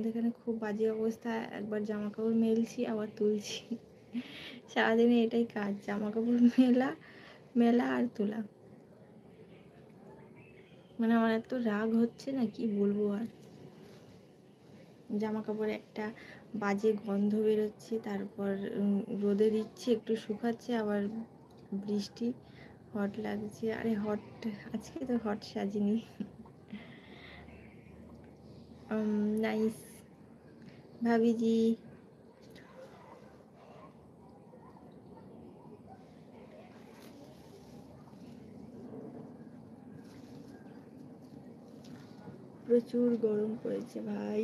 আমাদের এখানে খুব বাজে অবস্থা, একবার জামা কাপড় মেলছি আবার তুলছি, সারাদিনে এটাই কাজ, জামা কাপড় মেলা মেলা আর তোলা। মানে আমার এত রাগ হচ্ছে না, কি বলবো আর। জামা কাপড় একটা বাজে গন্ধ বেরোচ্ছে, তারপর রোদে দিচ্ছে একটু শুকাচ্ছে, আবার বৃষ্টি, হট লাগছে। আরে হট, আজকে তো হট সাজিনি। নাইস ভাবিজি। প্রচুর গরম পড়েছে ভাই।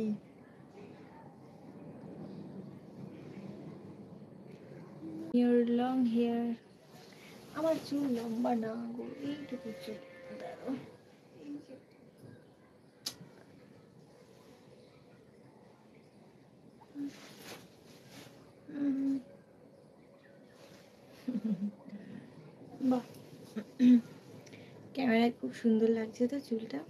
Your long hair, আমার চুল লম্বা না গো, এইটুকু চুল। দাঁড়াও, এই যে। বাহ, ক্যামেরায় খুব সুন্দর লাগছে তো চুলটা।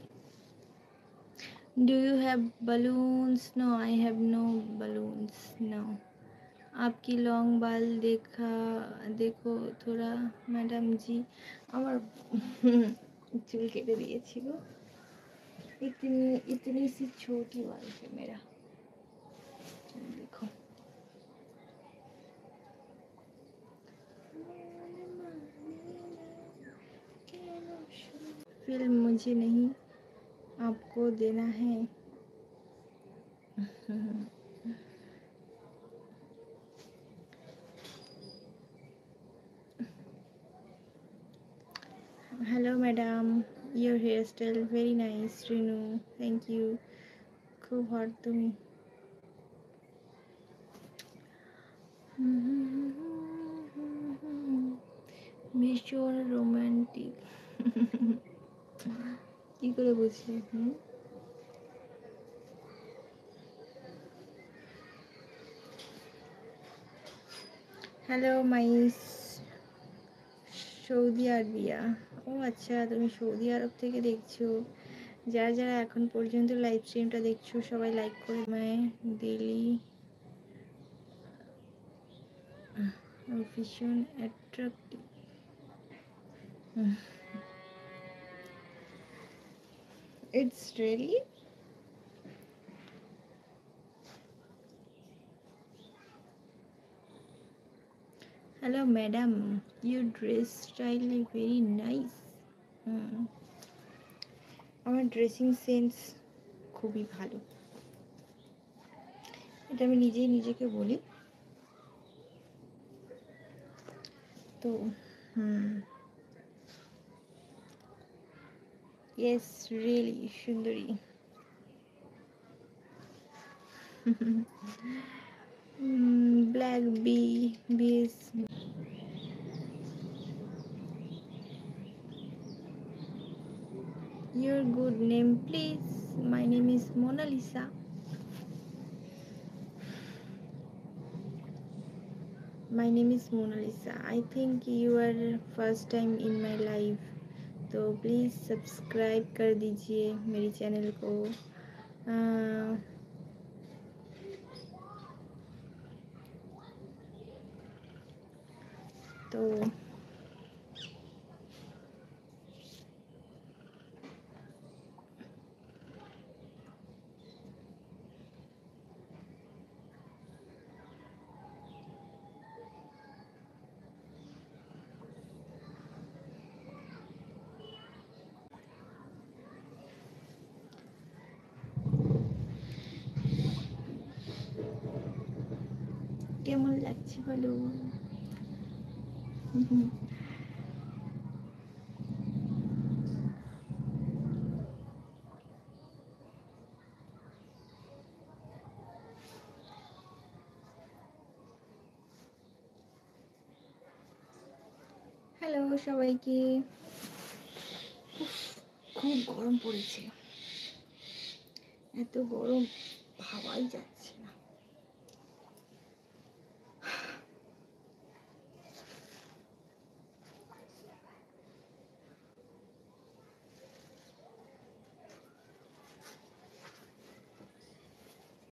Do you have balloons? No, I have no balloons. No. आपकी लॉन्ग बाल देखो थोड़ा मैडम जी। আমার চুল কেটে দিয়েছি গো, इतनी इतनी सी छोटी बाल है मेरा, देखो। फिल्म मुझे नहीं, आपको देना है। Hello madam, your hairstyle very nice Renu, thank you. खूब हॉट तुम्हें। ভীষণ রোমান্টিক। কি করে বুঝলে? Hello মাইস Saudi Arabia. ও আচ্ছা, তুমি সৌদি আরব থেকে দেখছো। যারা যারা এখন পর্যন্ত লাইভ স্ট্রিমটা দেখছো সবাই লাইক করে মায় দিলি। ভীষণ attractive. It's really. Hello madam, your dress style very nice. আমার ড্রেসিং সেন্স খুবই ভালো, এটা আমি নিজেই নিজেকে বলি। তো ইয়েস রিয়েলি সুন্দরী। ব্ল্যাক বিস। Your good name please? My name is Mona Lisa. My name is Mona Lisa. I think you are first time in my life, तो प्लीज़ सब्सक्राइब कर दीजिए मेरी चैनल को। तो কেমন লাগছে বলো? হ্যালো সবাইকে। খুব গরম পড়েছে, এত গরম ভাবাই যাচ্ছে না।